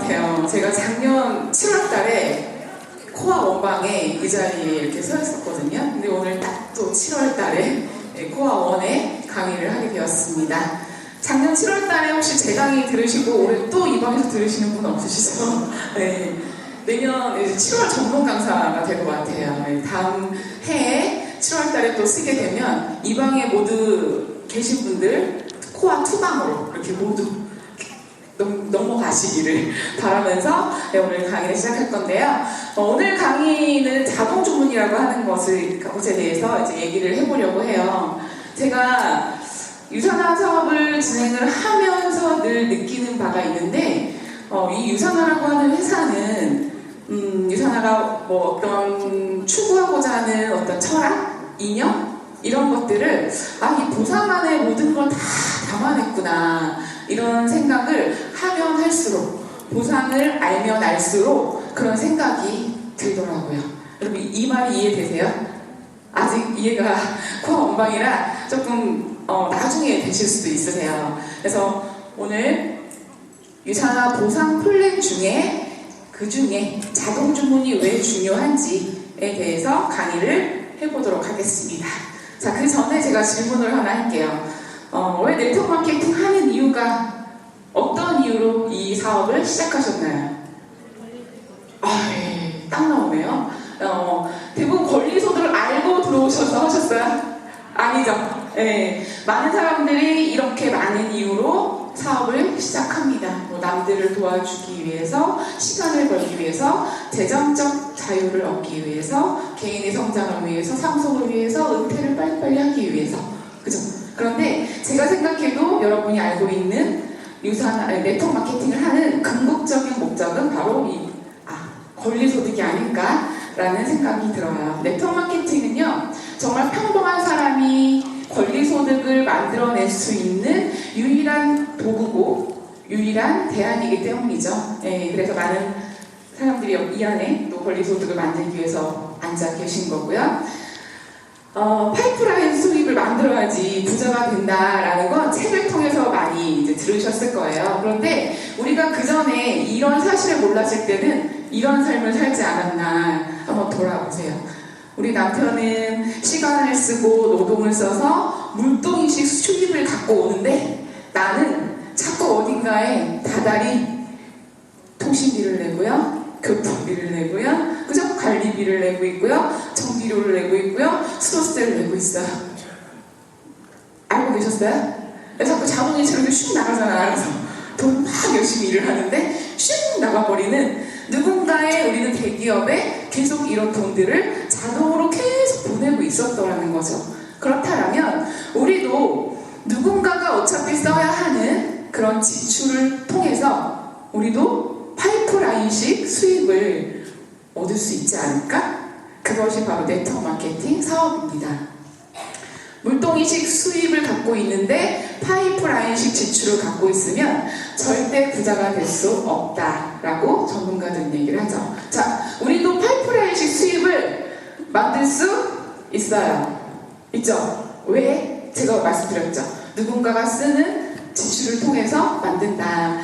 같아요. 제가 작년 7월 달에 코아 원방에 이 자리에 이렇게 서 있었거든요. 근데 오늘 딱 또 7월 달에 코아 원에 강의를 하게 되었습니다. 작년 7월 달에 혹시 제 강의 들으시고 올해 또 이 방에서 들으시는 분 없으시죠? 네. 내년 7월 전문 강사가 될 것 같아요. 네. 다음 해에 7월 달에 또 쓰게 되면 이 방에 모두 계신 분들 코아 투방으로 이렇게 모두 넘어가시기를 바라면서 오늘 강의를 시작할 건데요. 오늘 강의는 자동 주문이라고 하는 것에 대해서 이제 얘기를 해보려고 해요. 제가 유산화 사업을 진행을 하면서 늘 느끼는 바가 있는데, 이 유산화라고 하는 회사는 유산화가 뭐 어떤 추구하고자 하는 어떤 철학, 이념 이런 것들을 이 보상 안에 모든 걸 다 담아냈구나 이런 생각을 하면 할수록, 보상을 알면 알수록 그런 생각이 들더라고요. 여러분 이 말이 이해되세요? 아직 이해가 코아 원방이라 조금 나중에 되실 수도 있으세요. 그래서 오늘 유산화 보상 플랜 중에 그 중에 자동 주문이 왜 중요한지에 대해서 강의를 해보도록 하겠습니다. 자, 그 전에 제가 질문을 하나 할게요. 왜 네트워크 마케팅 하는 이유가, 어떤 이유로 이 사업을 시작하셨나요? 딱 나오네요. 대부분 권리소득을 알고 들어오셔서 하셨어요? 아니죠. 네, 많은 사람들이 이렇게 많은 이유로 사업을 시작합니다. 뭐 남들을 도와주기 위해서, 시간을 벌기 위해서, 재정적 자유를 얻기 위해서, 개인의 성장을 위해서, 상속을 위해서, 은퇴를 빨리빨리 하기 위해서. 그죠? 그런데 제가 생각해도 여러분이 알고 있는 네트워크 마케팅을 하는 궁극적인 목적은 바로 권리소득이 아닐까라는 생각이 들어요. 네트워크 마케팅은요, 정말 평범한 사람이 권리소득을 만들어낼 수 있는 유일한 도구고 유일한 대안이기 때문이죠. 네, 그래서 많은 사람들이 이 안에 또 권리소득을 만들기 위해서 앉아 계신 거고요. 파이프라인 수입을 만들어야지 부자가 된다라는 건 책을 통해서 많이 이제 들으셨을 거예요. 그런데 우리가 그 전에 이런 사실을 몰랐을 때는 이런 삶을 살지 않았나 한번 돌아보세요. 우리 남편은 시간을 쓰고 노동을 써서 물동이식 수입을 갖고 오는데 나는 자꾸 어딘가에 다달이 통신비를 내고요, 교통비를 내고요, 그죠? 관리비를 내고 있고요, 전기료를 내고 있고요, 수도세를 내고 있어요. 알고 계셨어요? 자꾸 자동이체로 슉 나가잖아. 그래서 돈 막 열심히 일을 하는데 슉 나가버리는, 누군가의 우리는 대기업에 계속 이런 돈들을 자동으로 계속 보내고 있었더라는 거죠. 그렇다면 우리도 누군가가 어차피 써야 하는 그런 지출을 통해서 우리도 파이프라인식 수입을 얻을 수 있지 않을까? 그것이 바로 네트워크 마케팅 사업입니다. 물동이식 수입을 갖고 있는데 파이프라인식 지출을 갖고 있으면 절대 부자가 될 수 없다라고 전문가들은 얘기를 하죠. 자, 우리도 파이프라인식 수입을 만들 수 있어요. 있죠? 왜? 제가 말씀드렸죠. 누군가가 쓰는 지출을 통해서 만든다.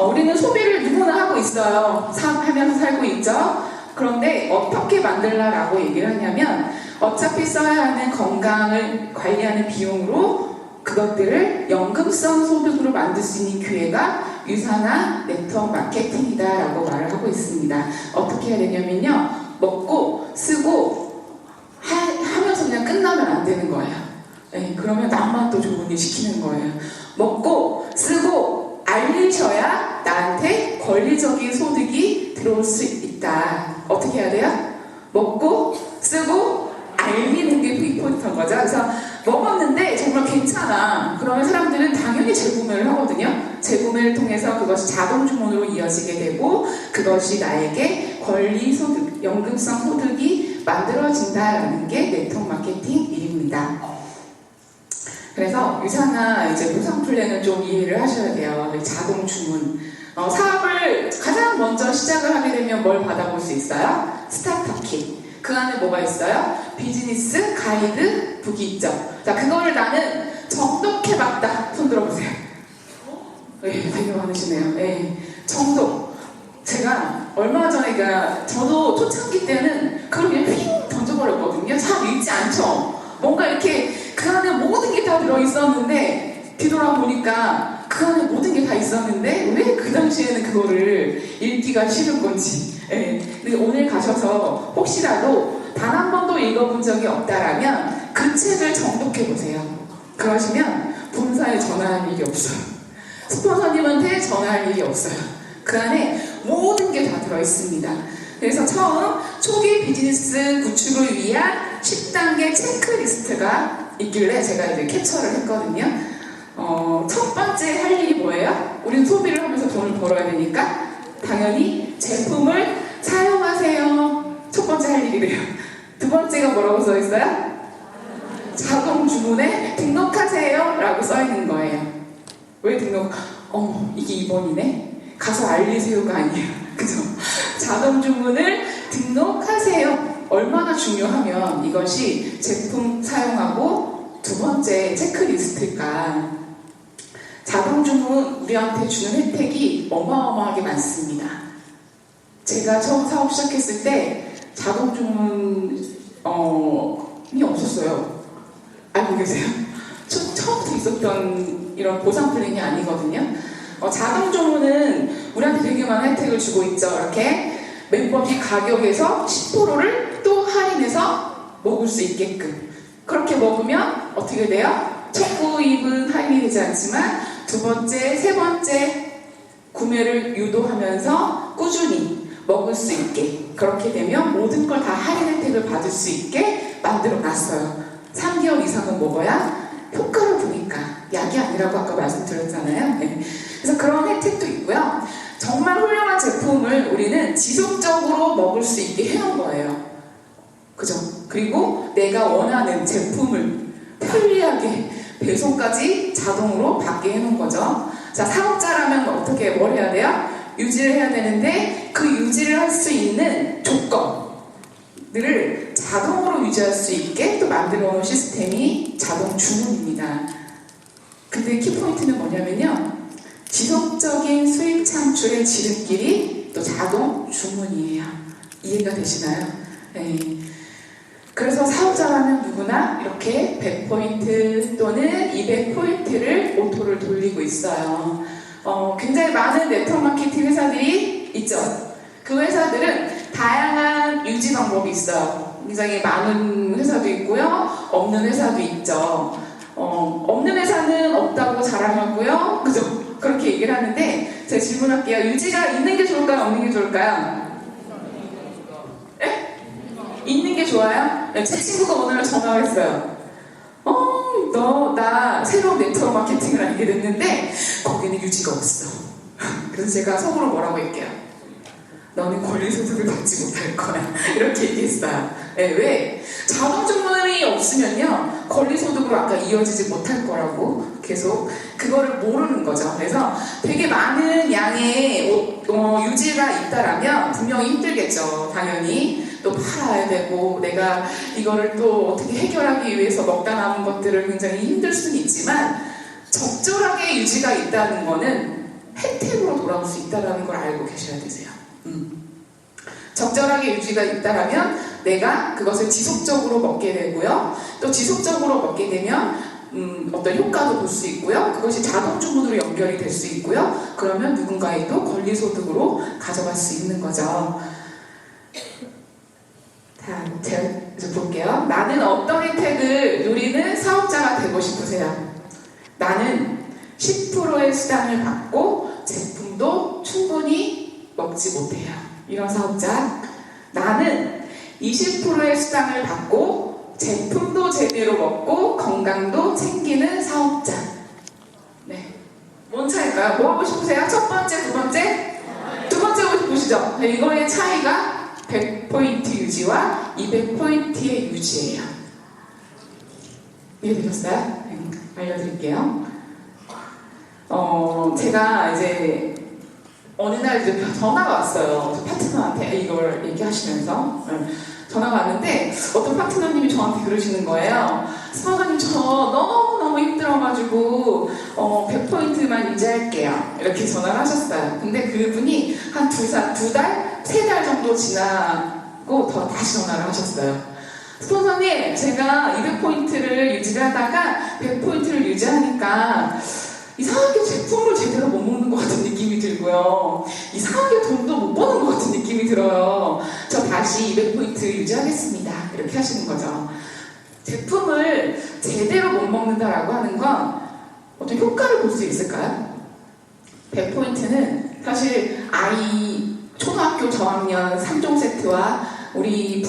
우리는 소비를 누구나 하고 있어요. 하면서 살고 있죠. 그런데 어떻게 만들라라고 얘기를 하냐면, 어차피 써야 하는 건강을 관리하는 비용으로 그것들을 연금성 소득으로 만들 수 있는 기회가 유산화 네트워크 마케팅이다라고 말을 하고 있습니다. 어떻게 해야 되냐면요, 먹고 쓰고 하면서 그냥 끝나면 안 되는 거예요. 네, 그러면 남만 또 좋은 일 시키는 거예요. 먹고 쓰고 알리셔야 나한테 권리적인 소득이 들어올 수 있다. 어떻게 해야 돼요? 먹고 쓰고 알리는 게 포인트인 거죠. 그래서 먹었는데 정말 괜찮아. 그러면 사람들은 당연히 재구매를 하거든요. 재구매를 통해서 그것이 자동 주문으로 이어지게 되고, 그것이 나에게 권리 소득, 연금성 소득이 만들어진다라는 게 네트워크 마케팅 일입니다. 그래서 유산화 이제 보상 플랜을 좀 이해를 하셔야 돼요. 자동 주문. 사업을 가장 먼저 시작을 하게 되면 뭘 받아볼 수 있어요? 스타트업 킷. 그 안에 뭐가 있어요? 비즈니스 가이드 북이 있죠. 자, 그거를 나는 정독해봤다. 손 들어보세요. 네, 되게 많으시네요. 네, 정독. 제가 얼마 전에, 그러니까 저도 초창기 때는 그걸 그냥 휙 던져버렸거든요. 잘 읽지 않죠. 뭔가 이렇게 그 안에 모든 게 다 들어있었는데 뒤돌아보니까 그 안에 모든 게 다 있었는데 왜 그 당시에는 그거를 읽기가 싫은 건지. 예. 근데 오늘 가셔서 혹시라도 단 한 번도 읽어본 적이 없다라면 그 책을 정독해보세요. 그러시면 본사에 전화할 일이 없어요. 스폰서님한테 전화할 일이 없어요. 그 안에 모든 게 다 들어있습니다. 그래서 처음 초기 비즈니스 구축을 위한 10단계 체크리스트가 있길래 제가 이제 캡처를 했거든요. 첫 번째 할 일이 뭐예요? 우리는 소비를 하면서 돈을 벌어야 되니까 당연히 제품을 사용하세요. 첫 번째 할 일이래요. 두 번째가 뭐라고 써 있어요? 자동 주문에 등록하세요 라고 써 있는 거예요. 왜 등록? 이게 2번이네? 가서 알리세요가 아니에요. 그죠? 자동 주문을 등록하세요. 얼마나 중요하면 이것이 제품 사용하고 두 번째 체크리스트일까. 자동 주문 우리한테 주는 혜택이 어마어마하게 많습니다. 제가 처음 사업 시작했을 때 자동 주문이 없었어요. 알고 계세요? 처음부터 있었던 이런 보상 플랜이 아니거든요. 자동 주문은 우리한테 되게 많은 혜택을 주고 있죠. 이렇게 멤버비 가격에서 10%를 또 할인해서 먹을 수 있게끔. 그렇게 먹으면 어떻게 돼요? 첫 구입은 할인이 되지 않지만 두 번째, 세 번째 구매를 유도하면서 꾸준히 먹을 수 있게, 그렇게 되면 모든 걸 다 할인 혜택을 받을 수 있게 만들어 놨어요. 3개월 이상은 먹어야 효과를 보니까. 약이 아니라고 아까 말씀드렸잖아요. 네. 그래서 그런 혜택도 있고요. 정말 훌륭한 제품을 우리는 지속적으로 먹을 수 있게 해놓은 거예요. 그죠? 그리고 내가 원하는 제품을 편리하게 배송까지 자동으로 받게 해놓은 거죠. 자, 사업자라면 어떻게 뭘 해야 돼요? 유지를 해야 되는데 그 유지를 할 수 있는 조건들을 자동으로 유지할 수 있게 또 만들어 놓은 시스템이 자동 주문입니다. 근데 키포인트는 뭐냐면요, 지속적인 수익 창출의 지름길이 또 자동 주문이에요. 이해가 되시나요? 네. 그래서 사업자라면 누구나 이렇게 100포인트 또는 200포인트를 오토를 돌리고 있어요. 굉장히 많은 네트워크 마케팅 회사들이 있죠. 그 회사들은 다양한 유지 방법이 있어요. 굉장히 많은 회사도 있고요, 없는 회사도 있죠. 없는 회사는 없다고 자랑하고요, 그죠? 그렇게 얘기를 하는데 제가 질문할게요. 유지가 있는 게 좋을까요? 없는 게 좋을까요? 네? 있는 게 좋아요? 제 친구가 오늘 전화를 했어요. 나 새로운 네트워크 마케팅을 알게 됐는데 거기는 유지가 없어. 그래서 제가 속으로 뭐라고 할게요? 너는 권리소득을 받지 못할 거야. 이렇게 얘기했어요. 네, 왜? 자동 주문이 없으면요, 권리소득으로 아까 이어지지 못할 거라고 계속 그거를 모르는 거죠. 그래서 되게 많은 양의 유지가 있다라면 분명히 힘들겠죠. 당연히 또 팔아야 되고 내가 이거를 또 어떻게 해결하기 위해서 먹다 남은 것들을 굉장히 힘들 수는 있지만 적절하게 유지가 있다는 거는 혜택으로 돌아올 수 있다는 걸 알고 계셔야 되세요. 적절하게 유지가 있다라면 내가 그것을 지속적으로 먹게 되고요, 또 지속적으로 먹게 되면 어떤 효과도 볼 수 있고요, 그것이 자동 주문으로 연결이 될 수 있고요, 그러면 누군가의 또 권리소득으로 가져갈 수 있는 거죠. 제가 이제 볼게요. 나는 어떤 혜택을 누리는 사업자가 되고 싶으세요? 나는 10%의 수당을 받고 제품도 충분히 먹지 못해요. 이런 사업자. 나는 20%의 수당을 받고 제품도 제대로 먹고 건강도 챙기는 사업자. 네. 뭔 차이일까요? 뭐 하고 싶으세요? 첫 번째, 두 번째? 두 번째 하고 싶으시죠? 네, 이거의 차이가 100포인트 유지와 200포인트의 유지예요. 이해되셨어요? 네, 알려드릴게요. 제가 이제 어느 날 이제 전화가 왔어요. 파트너한테 이걸 얘기하시면서 전화가 왔는데 어떤 파트너님이 저한테 그러시는 거예요. 스폰서님, 저 너무너무 너무너무 힘들어가지고 100포인트만 유지할게요. 이렇게 전화를 하셨어요. 근데 그분이 한 두 달, 세 달 정도 지나고 다시 전화를 하셨어요. 스폰서님, 제가 200포인트를 유지를 하다가 100포인트를 유지하니까 이상하게 제품을 제대로 못 먹는 것 같은 느낌이 들고요. 이상하게 돈도 못 버는 것 같은 느낌이 들어요. 저 다시 200포인트 유지하겠습니다. 이렇게 하시는 거죠. 제품을 제대로 못 먹는다라고 하는 건 어떤 효과를 볼 수 있을까요? 100포인트는 사실 아이 초등학교 저학년 3종 세트와 우리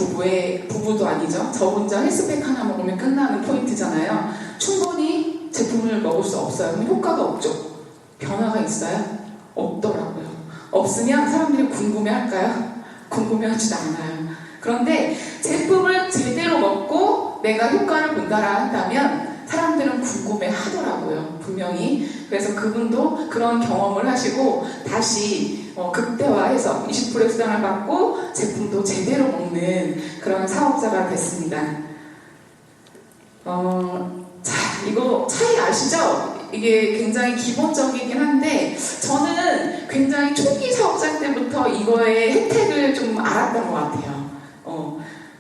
부부도 아니죠. 저 혼자 헬스팩 하나 먹으면 끝나는 포인트잖아요. 충분히 제품을 먹을 수 없어요. 그럼 효과가 없죠. 변화가 있어요? 없더라고요. 없으면 사람들이 궁금해할까요? 궁금해하지도 않아요. 그런데 제품을 제대로 먹고 내가 효과를 본다라 한다면 사람들은 궁금해 하더라고요. 분명히. 그래서 그분도 그런 경험을 하시고 다시 극대화해서 20%의 수당을 받고 제품도 제대로 먹는 그런 사업자가 됐습니다. 자, 이거 차이 아시죠? 이게 굉장히 기본적이긴 한데 저는 굉장히 초기 사업자 때부터 이거의 혜택을 좀 알았던 것 같아요.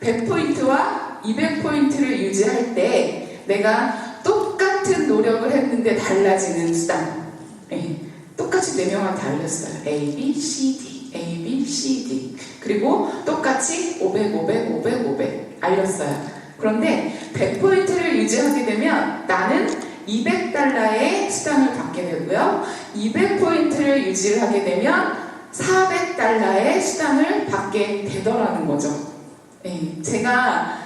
100포인트와 200포인트를 유지할 때 내가 똑같은 노력을 했는데 달라지는 수당. 똑같이 4명한테 알렸어요. A, B, C, D, A, B, C, D. 그리고 똑같이 500, 500, 500, 500 알렸어요. 그런데 100포인트를 유지하게 되면 나는 200달러의 수당을 받게 되고요. 200포인트를 유지하게 되면 400달러의 수당을 받게 되더라는 거죠. 제가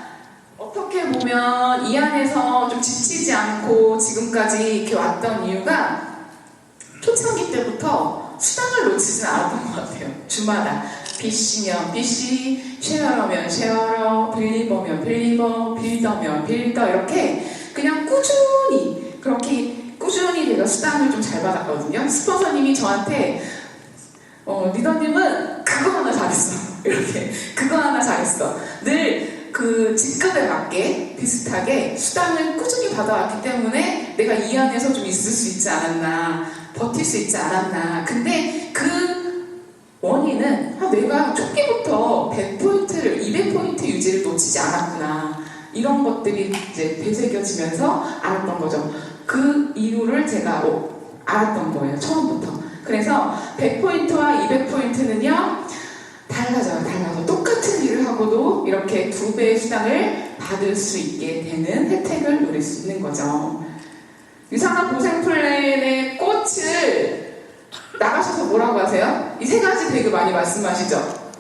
어떻게 보면 이 안에서 좀 지치지 않고 지금까지 이렇게 왔던 이유가 초창기 때부터 수당을 놓치진 않았던 것 같아요. 주마다 BC면 BC, 쉐어러면 쉐어러, 빌리버면 빌리버, 빌더면 빌더 이렇게 그냥 꾸준히 그렇게 꾸준히 내가 수당을 좀 잘 받았거든요. 스폰서님이 저한테 리더님은 그거 하나 잘했어. 이렇게 그거 하나 잘했어. 늘 그 직급에 맞게 비슷하게 수당을 꾸준히 받아왔기 때문에 내가 이 안에서 좀 있을 수 있지 않았나, 버틸 수 있지 않았나. 근데 그 원인은 내가 초기부터 100포인트를 200포인트 유지를 놓치지 않았구나. 이런 것들이 이제 되새겨지면서 알았던 거죠. 그 이유를 제가 알았던 거예요. 처음부터. 그래서 100포인트와 200포인트는요 달라져요. 똑같은 일을 하고도 이렇게 2배의 수당을 받을 수 있게 되는 혜택을 누릴 수 있는 거죠. 유상한 보상 플랜의 꽃을 나가셔서 뭐라고 하세요? 이 3가지 되게 많이 말씀하시죠.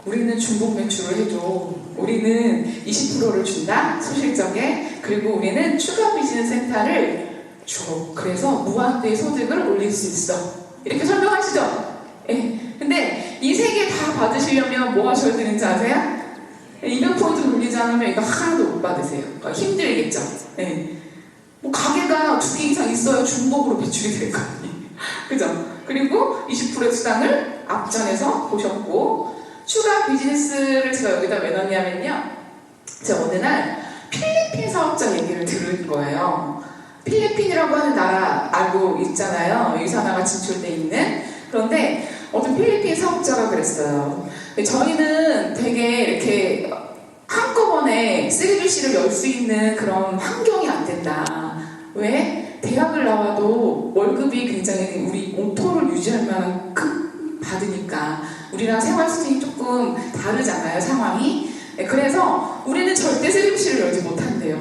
우리는 중복 매출을 해줘. 우리는 20%를 준다. 소실적에. 그리고 우리는 추가 비즈니스 센터를 줘. 그래서 무한대의 소득을 올릴 수 있어. 이렇게 설명하시죠? 근데 이 3개 다 받으시려면 뭐 하셔야 되는지 아세요? 200포인트 돌리지 않으면 이거 하나도 못 받으세요. 힘들겠죠? 뭐 가게가 2개 이상 있어야 중복으로 매출이 될 거 아니에요. 그죠? 그리고 20%의 수당을 앞전에서 보셨고 추가 비즈니스를 제가 여기다 왜 넣냐면요. 제가 어느 날 필리핀 사업자 얘기를 들은 거예요. 필리핀이라고 하는 나라 알고 있잖아요. 유산화가 진출돼 있는. 그런데 어떤 필리핀 사업자가 그랬어요. 저희는 되게 이렇게 한꺼번에 3BC를 열 수 있는 그런 환경이 안 된다. 왜? 대학을 나와도 월급이 굉장히 우리 오토를 유지할 만한 받으니까 우리랑 생활 수준이 조금 다르잖아요. 상황이. 그래서 우리는 절대 3BC를 열지 못한대요.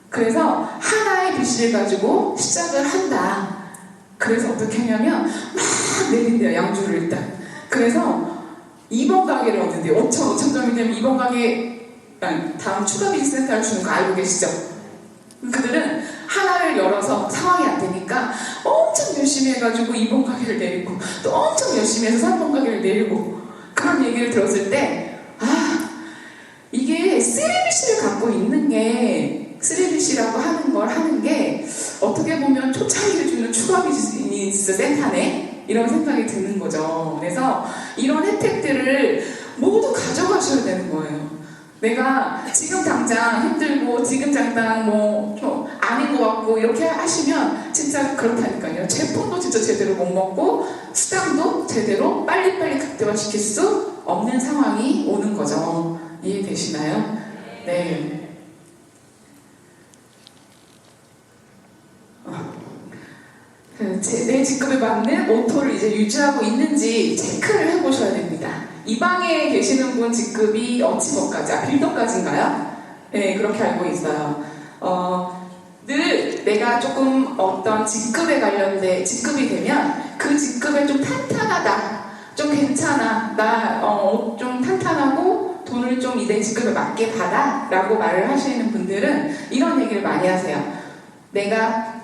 그래서 하나의 BC를 가지고 시작을 한다. 그래서 어떻게 하냐면 막 내린대요. 양주를 일단. 그래서 2번 가게를 얻는데요. 5,000점이 되면 2번 가게 다음 추가 비즈니스 센터를 주는 거 알고 계시죠? 그들은 하나를 열어서 상황이 안 되니까 엄청 열심히 해가지고 2번 가게를 내리고 또 엄청 열심히 해서 3번 가게를 내리고 그런 얘기를 들었을 때 이게 3BC를 갖고 있는 게 3BC라고 하는 게 어떻게 보면 초창기를 주는 추가 비즈니스 센터네? 이런 생각이 드는 거죠. 그래서 이런 혜택들을 모두 가져가셔야 되는 거예요. 내가 지금 당장 힘들고 지금 당장 뭐 좀 아닌 것 같고 이렇게 하시면 진짜 그렇다니까요. 제품도 진짜 제대로 못 먹고 수당도 제대로 빨리빨리 극대화시킬 수 없는 상황이 오는 거죠. 이해되시나요? 네. 내 직급에 맞는 오토를 이제 유지하고 있는지 체크를 해보셔야 됩니다. 이 방에 계시는 분 직급이 어치버까지, 빌더까지인가요? 네, 그렇게 알고 있어요. 늘 내가 조금 어떤 직급에 관련된 직급이 되면 그 직급에 좀 탄탄하다, 좀 괜찮아, 나 좀 탄탄하고 돈을 좀 내 직급에 맞게 받아 라고 말을 하시는 분들은 이런 얘기를 많이 하세요. 내가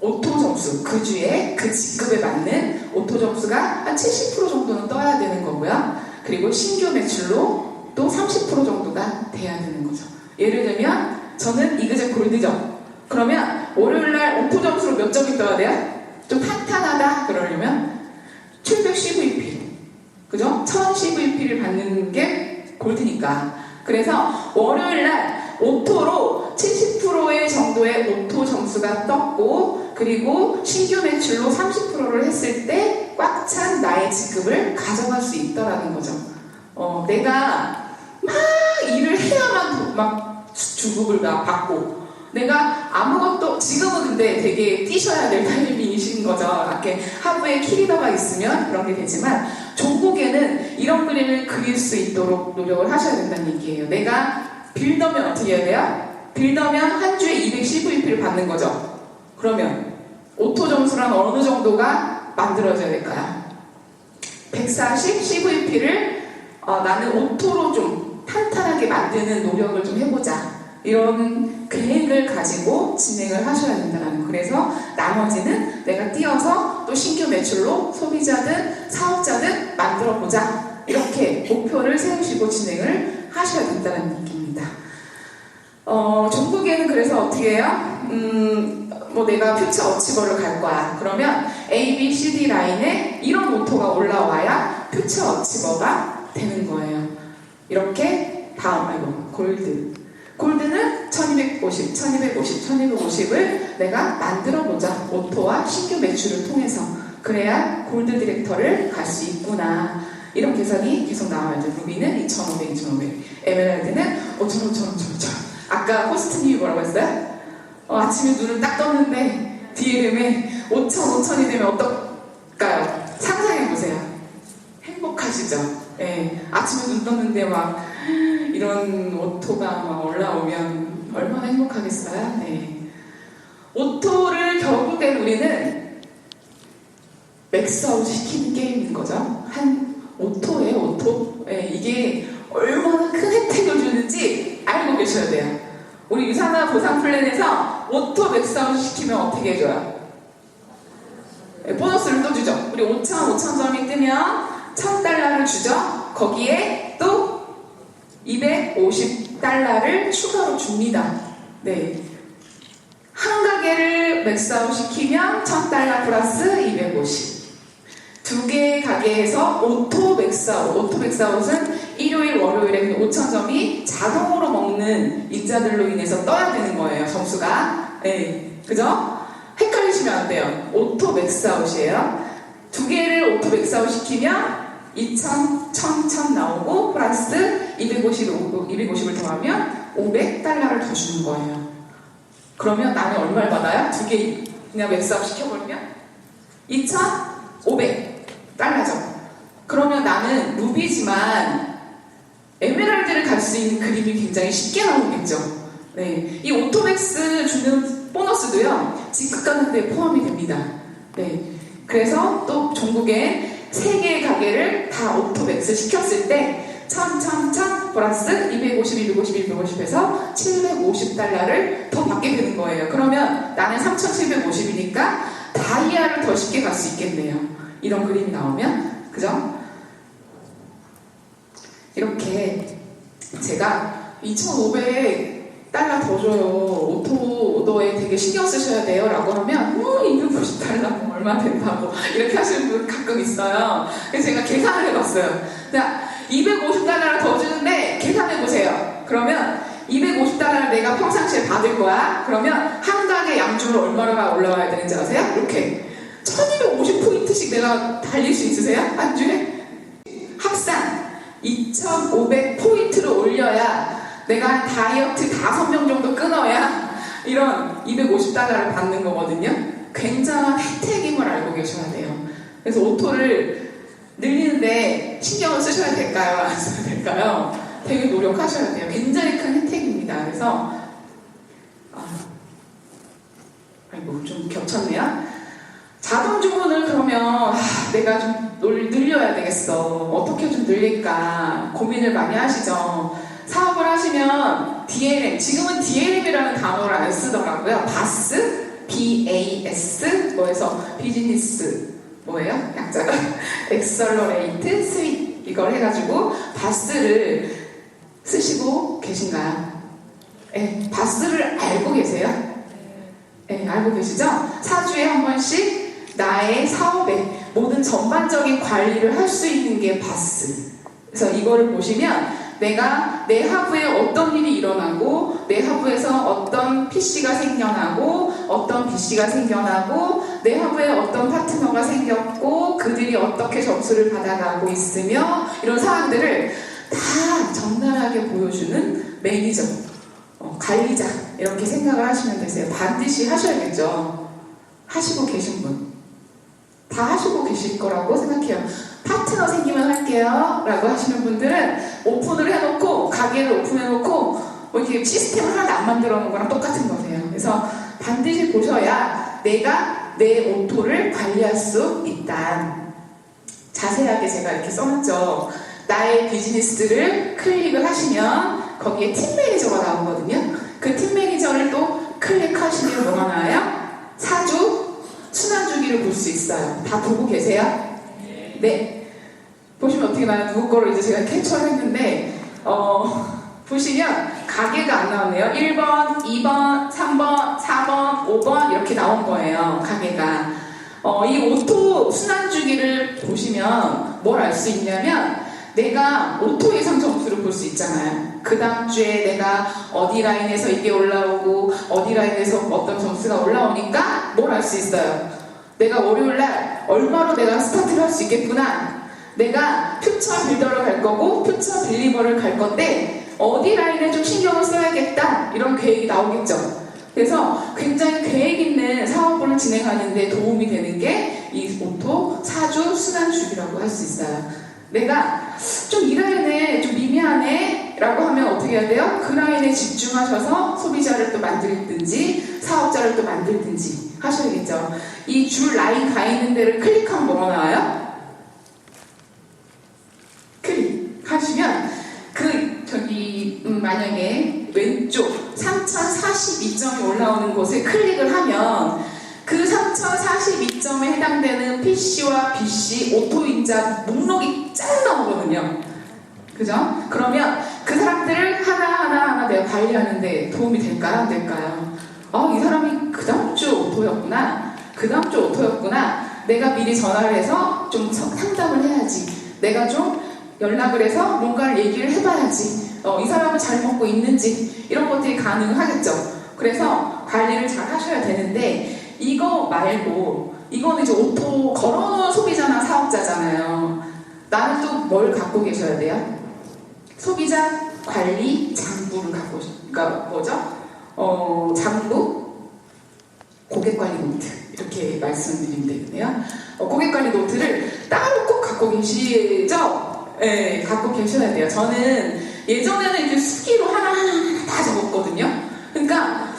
오토 점수, 그 주에 그 직급에 맞는 오토 점수가 한 70% 정도는 떠야 되는 거고요. 그리고 신규 매출로 또 30% 정도가 돼야 되는 거죠. 예를 들면 저는 이그제 골드죠. 그러면 월요일날 오토 점수로 몇 점이 떠야 돼요? 좀 탄탄하다 그러려면 700 CVP, 그죠? 1000 CVP를 받는 게 골드니까. 그래서 월요일날 오토로 70%의 정도의 오토 점수가 떴고, 그리고 신규 매출로 30%를 했을 때 꽉 찬 나의 직급을 가져갈 수 있다라는 거죠. 내가 막 일을 해야만 막 주급을 막 받고, 내가 아무것도, 지금은 근데 되게 뛰셔야 될 타이밍이신 거죠. 이렇게 하부에 키리더가 있으면 그런 게 되지만, 종국에는 이런 그림을 그릴 수 있도록 노력을 하셔야 된다는 얘기예요. 내가 빌더면 어떻게 해야 돼요? 빌더면 한 주에 200 CVP를 받는 거죠. 그러면 오토 점수란 어느 정도가 만들어져야 될까요? 140 CVP를 나는 오토로 좀 탄탄하게 만드는 노력을 좀 해보자. 이런 계획을 가지고 진행을 하셔야 된다는. 그래서 나머지는 내가 뛰어서 또 신규 매출로 소비자든 사업자든 만들어보자. 이렇게 목표를 세우시고 진행을 하셔야 된다는 얘기입니다. 종국에는 그래서 어떻게 해요? 내가 퓨처 어치버를 갈 거야. 그러면 A, B, C, D 라인에 이런 모토가 올라와야 퓨처 어치버가 되는 거예요. 이렇게 골드는 1250, 1250을 내가 만들어보자. 오토와 신규 매출을 통해서. 그래야 골드 디렉터를 갈 수 있구나. 이런 계산이 계속 나와야죠. 루비는 2500, 2500. 에메랄드는 5000, 5000, 5000. 아까 호스트님이 뭐라고 했어요? 아침에 눈을 딱 떴는데 DLM에 5000, 5000이 되면 어떨까요? 상상해보세요. 행복하시죠? 네. 아침에 눈 떴는데 막 이런 오토가 막 올라오면 얼마나 행복하겠어요? 네. 오토를 결국엔 우리는 맥스아웃 시키는 게임인 거죠. 오토예요, 오토. 네, 이게 얼마나 큰 혜택을 주는지 알고 계셔야 돼요. 우리 유산화 보상 플랜에서 오토 맥스아웃 시키면 어떻게 해줘요? 네, 보너스를 또 주죠. 우리 5,000점이 뜨면 1000달러를 주죠. 거기에 또 250달러를 추가로 줍니다. 네. 한 가게를 맥스아웃 시키면 1000달러 플러스 250. 두 개의 가게에서 오토 맥스아웃은 일요일, 월요일에 5,000점이 자동으로 먹는 입자들로 인해서 떠야 되는 거예요, 점수가. 네. 그죠? 헷갈리시면 안 돼요. 오토 맥스아웃이에요. 두 개를 오토 맥스아웃 시키면 2,000, 1,000, 1,000 나오고 플러스 250을 더하면 500달러를 더 주는 거예요. 그러면 나는 얼마를 받아요? 두 개 그냥 맥스아웃 시켜버리면 2,500달러죠. 그러면 나는 루비지만 에메랄드를 갈 수 있는 그림이 굉장히 쉽게 나오겠죠. 네. 이 오토맥스 주는 보너스도요, 직급 가는 데 포함이 됩니다. 네. 그래서 또 전국에 3개의 가게를 다 오토맥스 시켰을 때 1,000, 1,000, 1,000 플러스 250, 250, 250 해서 750달러를 더 받게 되는 거예요. 그러면 나는 3,750이니까 다이아를 더 쉽게 갈 수 있겠네요. 이런 그림이 나오면. 그죠? 이렇게 제가 2,500달러 더 줘요. 오토에 되게 신경 쓰셔야 돼요. 라고 하면 250달러 얼마 된다고 이렇게 하시는 분 가끔 있어요. 그래서 제가 계산을 해봤어요. 자, 250달러를 더 주는데 계산해보세요. 그러면 250달러를 내가 평상시에 받을 거야. 그러면 한 달에 양주를 얼마나 올라와야 되는지 아세요? 이렇게 1250포인트씩 내가 달릴 수 있으세요? 한 주에? 합산 2500포인트를 올려야 내가 다이어트 5명 정도 끊어야 이런 250달러를 받는 거거든요. 굉장한 혜택임을 알고 계셔야 돼요. 그래서 오토를 늘리는데 신경을 쓰셔야 될까요? 안 써야 될까요? 되게 노력하셔야 돼요. 굉장히 큰 혜택입니다. 그래서 아이고 좀 겹쳤네요. 자동 주문을 그러면 내가 좀 늘려야 되겠어. 어떻게 좀 늘릴까 고민을 많이 하시죠. 사업을 하시면 DLM, 지금은 DLM이라는 단어를 안 쓰더라고요. BAS, BAS, 뭐해서 비즈니스, 뭐예요? 약자가? Accelerate, Sweet, 이걸 해가지고 BAS를 쓰시고 계신가요? 네, BAS를 알고 계세요? 네, 알고 계시죠? 4주에 한 번씩 나의 사업의 모든 전반적인 관리를 할 수 있는 게 BAS. 그래서 이거를 보시면 내가 내 하부에 어떤 일이 일어나고 내 하부에서 어떤 PC가 생겨나고 어떤 BC가 생겨나고 내 하부에 어떤 파트너가 생겼고 그들이 어떻게 점수를 받아가고 있으며 이런 사항들을 다 적나라하게 보여주는 매니저, 관리자 이렇게 생각을 하시면 되세요. 반드시 하셔야겠죠. 하시고 계신 분 다 하시고 계실 거라고 생각해요. 파트너 생기면 할게요 라고 하시는 분들은 오픈을 해놓고 가게를 오픈해놓고 뭐 이렇게 시스템을 하나도 안 만들어 놓은 거랑 똑같은 거세요. 그래서 반드시 보셔야 내가 내 오토를 관리할 수 있다. 자세하게 제가 이렇게 써놨죠. 나의 비즈니스를 클릭을 하시면 거기에 팀 매니저가 나오거든요. 그 팀 매니저를 또 클릭하시면 뭐가 나와요? 4주 순환주기를 볼 수 있어요. 다 보고 계세요? 네. 보시면 어떻게 나요? 누구 거를 이제 제가 캡처를 했는데 보시면 가게가 안 나오네요. 1번, 2번, 3번, 4번, 5번 이렇게 나온 거예요. 가게가. 이 오토 순환주기를 보시면 뭘 알 수 있냐면 내가 오토 예상 점수를 볼 수 있잖아요. 그 다음 주에 내가 어디 라인에서 이게 올라오고 어디 라인에서 어떤 점수가 올라오니까 뭘 알 수 있어요. 내가 월요일날 얼마로 내가 스타트를 할 수 있겠구나. 내가 퓨처 빌더를 갈 거고 퓨처 빌리버를 갈 건데 어디 라인에 좀 신경을 써야겠다. 이런 계획이 나오겠죠. 그래서 굉장히 계획 있는 사업을 진행하는 데 도움이 되는 게 이 오토 4주 순환주기라고 할 수 있어요. 내가 좀 이 라인에 좀 미미하네 라고 하면 어떻게 해야 돼요? 그 라인에 집중하셔서 소비자를 또 만들든지 사업자를 또 만들든지 하셔야겠죠. 이 줄 라인 가 있는 데를 클릭하면 뭐가 나와요? 클릭하시면 만약에 왼쪽 3042점이 올라오는 곳에 클릭을 하면 그 3042점에 해당되는 PC와 BC 오토인자 목록이 쫙 나오거든요. 그죠? 그러면 그 사람들을 하나하나 내가 관리하는데 도움이 될까요? 안 될까요? 이 사람이 그 다음 주 오토였구나. 그 다음 주 오토였구나. 내가 미리 전화를 해서 좀 상담을 해야지. 내가 좀 연락을 해서 뭔가를 얘기를 해봐야지. 이 사람은 잘 먹고 있는지 이런 것들이 가능하겠죠. 그래서 관리를 잘 하셔야 되는데 이거 말고 이거는 이제 오토 걸어놓은 소비자나 사업자잖아요. 나는 또 뭘 갖고 계셔야 돼요? 소비자 관리 장부를 갖고 그러니까 뭐죠? 장부, 고객관리 노트 이렇게 말씀드리면 되겠네요. 고객관리 노트를 따로 꼭 갖고 계시죠? 네, 갖고 계셔야 돼요. 저는 예전에는 이렇게 수기로 하나하나 다 적었거든요. 그러니까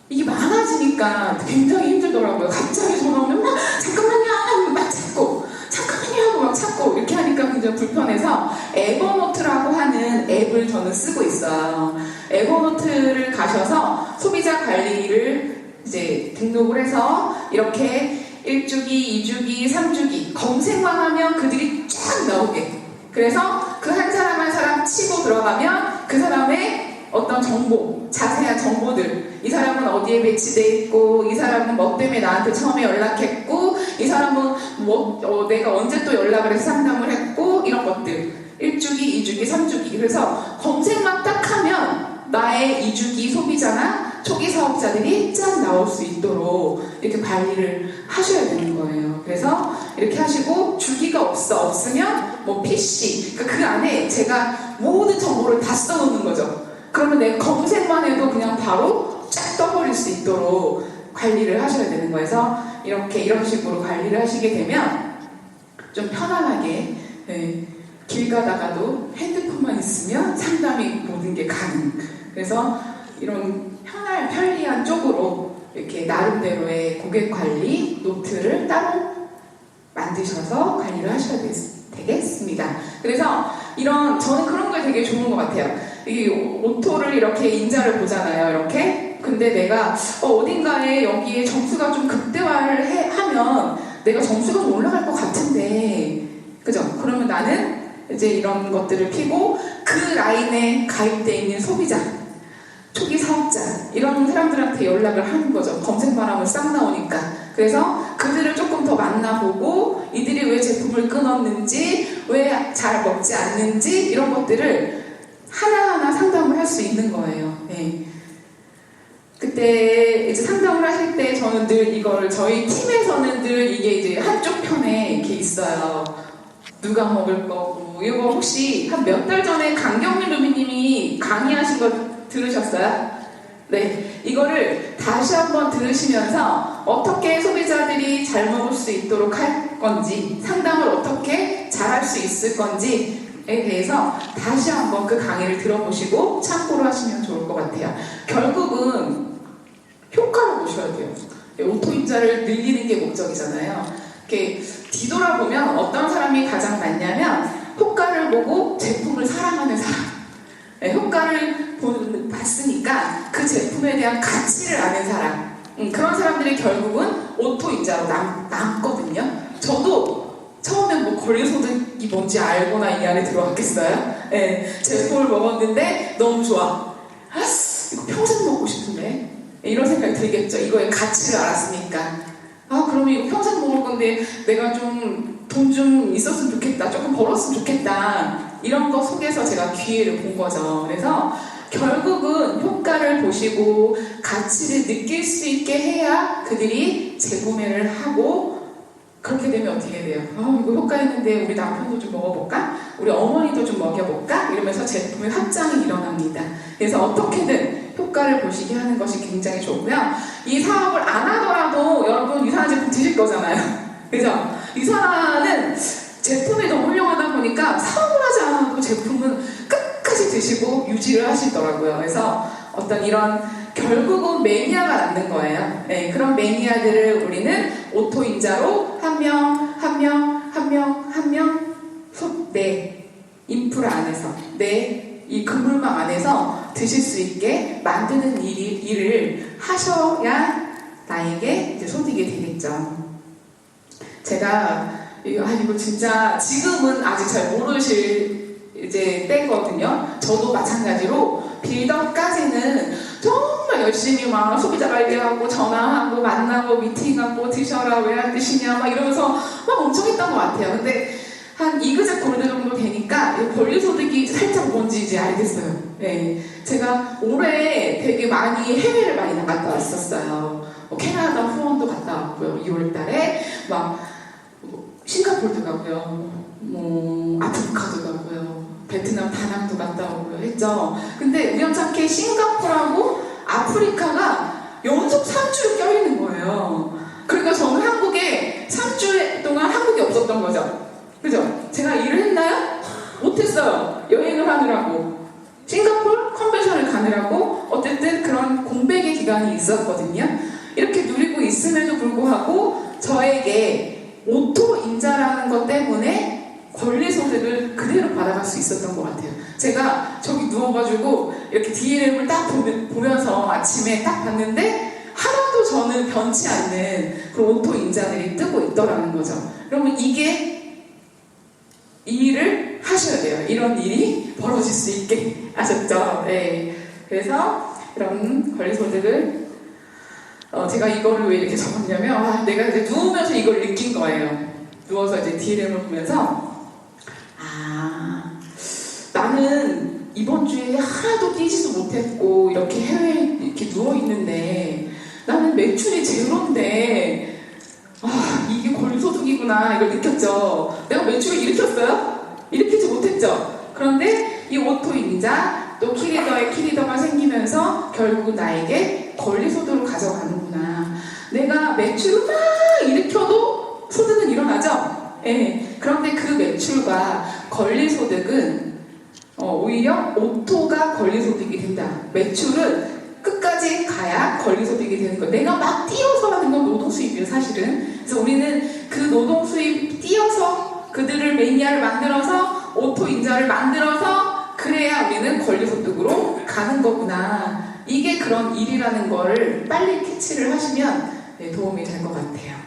이게 많아지니까 굉장히 힘들더라고요. 갑자기 전화 오면 막 잠깐만요 하고 막 찾고 잠깐만요 하고 막 찾고 이렇게 하니까 굉장히 불편해서 에버노트라고 하는 앱을 저는 쓰고 있어요. 에버노트를 가셔서 소비자 관리를 이제 등록을 해서 이렇게 1주기, 2주기, 3주기 검색만 하면 그들이 쫙 나오게. 그래서 그 한 사람 한 사람 치고 들어가면 그 사람의 어떤 정보, 자세한 정보들, 이 사람은 어디에 배치돼 있고, 이 사람은 뭐 때문에 나한테 처음에 연락했고, 이 사람은 내가 언제 또 연락을 해서 상담을 했고, 이런 것들 1주기, 2주기, 3주기. 그래서 검색만 딱 하면 나의 이주기 소비자나 초기 사업자들이 짠 나올 수 있도록 이렇게 관리를 하셔야 되는 거예요. 그래서 이렇게 하시고 주기가 없으면 뭐 PC, 그러니까 그 안에 제가 모든 정보를 다 써놓는 거죠. 그러면 내 검색만 해도 그냥 바로 쫙 떠버릴 수 있도록 관리를 하셔야 되는 거여서 이런 식으로 관리를 하시게 되면 좀 편안하게, 네, 길 가다가도 핸드폰만 있으면 상담이 모든 게 가능. 그래서 이런 편리한 쪽으로 이렇게 나름대로의 고객 관리 노트를 따로 만드셔서 관리를 하셔야 되겠습니다. 그래서 저는 그런 거 되게 좋은 것 같아요. 이 오토를 이렇게 인자를 보잖아요. 이렇게. 근데 내가 어딘가에 여기에 점수가 좀 극대화를 하면 내가 점수가 좀 올라갈 것 같은데, 그죠? 그러면 나는 이제 이런 것들을 피고 그 라인에 가입되어 있는 소비자, 초기 사업자, 이런 사람들한테 연락을 하는 거죠. 검색만 하면 싹 나오니까. 그래서 그들을 조금 더 만나보고 이들이 왜 제품을 끊었는지, 왜 잘 먹지 않는지, 이런 것들을 하나하나 상담을 할 수 있는 거예요. 네. 그때 이제 상담을 하실 때 저는 늘 이걸, 저희 팀에서는 늘 이게 이제 한쪽 편에 이렇게 있어요. 누가 먹을 거고. 이거 혹시 한 몇 달 전에 강경민 루비님이 강의하신 거 들으셨어요? 네, 이거를 다시 한번 들으시면서 어떻게 소비자들이 잘 먹을 수 있도록 할 건지, 상담을 어떻게 잘할 수 있을 건지에 대해서 다시 한번 그 강의를 들어보시고 참고로 하시면 좋을 것 같아요. 결국은 효과를 보셔야 돼요. 오토인자를 늘리는 게 목적이잖아요. 이렇게 뒤돌아보면 어떤 사람이 가장 많냐면 효과를 보고 제품을 사랑하는 사람. 네, 효과를 봤으니까 그 제품에 대한 가치를 아는 사람, 그런 사람들이 결국은 오토인자로 남거든요. 저도 처음엔 뭐 권리소득이 뭔지 알고나 이 안에 들어왔겠어요? 네, 제품을 먹었는데 너무 좋아. 이거 평생 먹고 싶은데? 이런 생각이 들겠죠. 이거의 가치를 알았으니까. 그럼 이거 평생 먹을 건데 내가 좀 돈 좀 있었으면 좋겠다. 조금 벌었으면 좋겠다. 이런 거 속에서 제가 기회를 본 거죠. 그래서 결국은 효과를 보시고 가치를 느낄 수 있게 해야 그들이 재구매를 하고, 그렇게 되면 어떻게 돼요? 이거 효과 있는데 우리 남편도 좀 먹어볼까? 우리 어머니도 좀 먹여볼까? 이러면서 제품의 확장이 일어납니다. 그래서 어떻게든 효과를 보시게 하는 것이 굉장히 좋고요. 이 사업을 안 하더라도 여러분 유산한 제품 드실 거잖아요. 그죠? 유산은 제품이 너무 훌륭하다 보니까 사업을 하지 않아도 제품은 끝까지 드시고 유지를 하시더라고요. 그래서 어떤 이런 결국은 매니아가 남는 거예요. 네, 그런 매니아들을 우리는 오토인자로 한 명 내 인프라 안에서, 내 이 그물망 안에서 드실 수 있게 만드는 일을 하셔야 나에게 이제 소득이 되겠죠. 제가 이거 진짜 지금은 아직 잘 모르실 이제 때거든요. 저도 마찬가지로 빌더까지는 정말 열심히 막 소비자 관리하고 전화하고 만나고 미팅하고 드셔라 왜 안 드시냐 막 이러면서 막 엄청 했던 것 같아요. 근데 한 이그젝 골드 정도 되니까 권리소득이 살짝 뭔지 이제 알겠어요. 네, 제가 올해 되게 해외를 많이 나갔다 왔었어요. 캐나다 후원도 갔다 왔고요. 2월달에 막 싱가포르도 가고요. 아프리카도 가고요. 베트남 다낭도 갔다 오고요 했죠. 근데 우연찮게 싱가포르하고 아프리카가 연속 3주를 껴있는 거예요. 그러니까 저는 한국에 3주 동안 한국에 없었던 거죠. 그죠? 제가 일을 했나요? 못했어요. 여행을 하느라고. 싱가포르 컨벤션을 가느라고 어쨌든 그런 공백의 기간이 있었거든요. 이렇게 누리고 있음에도 불구하고 저에게 오토인자라는 것 때문에 권리소득을 그대로 받아갈 수 있었던 것 같아요. 제가 저기 누워가지고 이렇게 DLM을 딱 보면서 아침에 딱 봤는데 하나도 저는 변치 않는 그런 오토인자들이 뜨고 있더라는 거죠. 그러면 이 일을 하셔야 돼요. 이런 일이 벌어질 수 있게. 아셨죠? 네. 그래서 이런 권리소득을 제가 이거를 왜 이렇게 적었냐면 내가 이제 누우면서 이걸 느낀 거예요. 누워서 이제 DLM을 보면서 나는 이번 주에 하나도 뛰지도 못했고 이렇게 해외에 이렇게 누워 있는데 나는 매출이 제로인데 이게 권리소득이구나 이걸 느꼈죠. 내가 매출을 일으켰어요? 일으키지 못했죠. 그런데 이 오토임자 또 키리더의 키리더가 생기면서 결국 나에게 권리소득을 가져가는구나. 내가 매출을 막 일으켜도 소득은 일어나죠. 예. 그런데 그 매출과 권리소득은 오히려 오토가 권리소득이 된다. 매출은 끝까지 가야 권리소득이 되는 거예요. 내가 막 뛰어서 하는 건 노동수입이에요, 사실은. 그래서 우리는 그 노동수입 뛰어서 그들을 매니아를 만들어서 오토임자를 만들어서 그래야 우리는 권리소득으로 가는 거구나. 이게 그런 일이라는 거를 빨리 캐치를 하시면 도움이 될 것 같아요.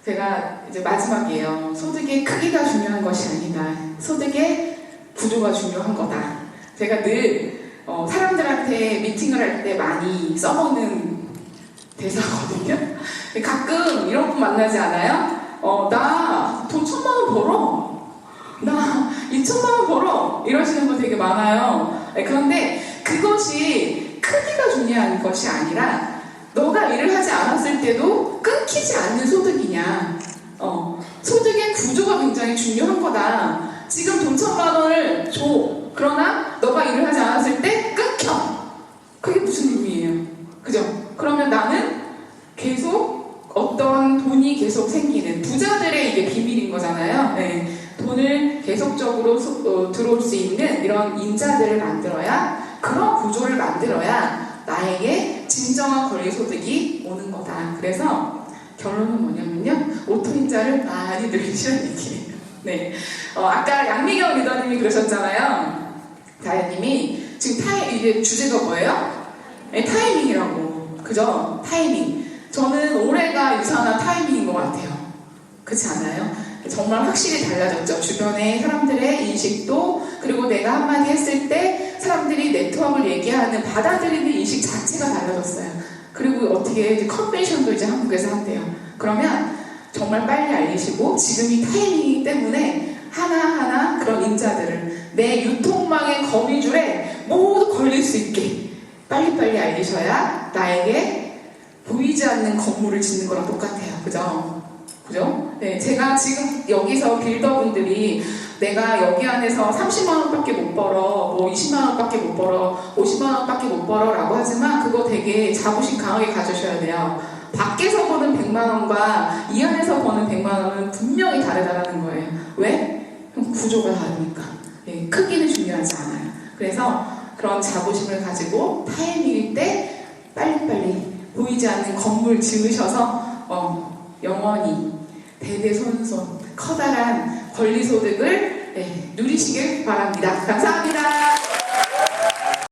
제가 이제 마지막이에요. 소득의 크기가 중요한 것이 아니다. 소득의 구조가 중요한 거다. 제가 늘 사람들한테 미팅을 할 때 많이 써먹는 대사거든요. 가끔 이런 분 만나지 않아요? 나 돈 1,000만 원 벌어. 나 2,000만 원 벌어. 이러시는 분 되게 많아요. 그런데 그것이 크기가 중요한 것이 아니라 너가 일을 하지 않았을 때도 끊기지 않는 소득이냐. 소득의 구조가 굉장히 중요한 거다. 지금 돈 1,000만 원을 줘. 그러나 너가 일을 하지 않았을 때 끊겨. 그게 무슨 의미예요? 그죠? 그러면 나는 계속 어떤 돈이 계속 생기는 부자들의 이게 비밀인 거잖아요. 네. 돈을 계속적으로 들어올 수 있는 이런 인자들을 만들어야, 그런 구조를 만들어야 나에게 진정한 권리소득이 오는 거다. 그래서 결론은 뭐냐면요, 오토임자를 많이 늘리시는 얘기예요. 네. 아까 양미경 리더님이 그러셨잖아요. 다혜님이 지금 이게 주제가 뭐예요? 네, 타이밍이라고. 그죠? 타이밍. 저는 올해가 유산한 타이밍인 것 같아요. 그렇지 않아요? 정말 확실히 달라졌죠. 주변의 사람들의 인식도, 그리고 내가 한마디 했을 때 사람들이 네트워크를 얘기하는, 받아들이는 인식 자체가 달라졌어요. 그리고 어떻게 이제 컨벤션도 이제 한국에서 한대요. 그러면 정말 빨리 알리시고, 지금이 타이밍이기 때문에 하나하나 그런 인자들을 내 유통망의 거미줄에 모두 걸릴 수 있게 빨리빨리 알리셔야 나에게 보이지 않는 건물을 짓는 거랑 똑같아요. 그죠? 그죠? 네, 제가 지금 여기서 빌더분들이 내가 여기 안에서 30만 원밖에 못 벌어, 뭐 20만 원밖에 못 벌어, 50만 원밖에 못 벌어 라고 하지만 그거 되게 자부심 강하게 가지셔야 돼요. 밖에서 버는 100만 원과 이 안에서 버는 100만 원은 분명히 다르다는 거예요. 왜? 구조가 다르니까. 네, 크기는 중요하지 않아요. 그래서 그런 자부심을 가지고 타이밍일 때 빨리빨리 보이지 않는 건물 지으셔서 영원히 대대손손 커다란 권리소득을 누리시길 바랍니다. 감사합니다.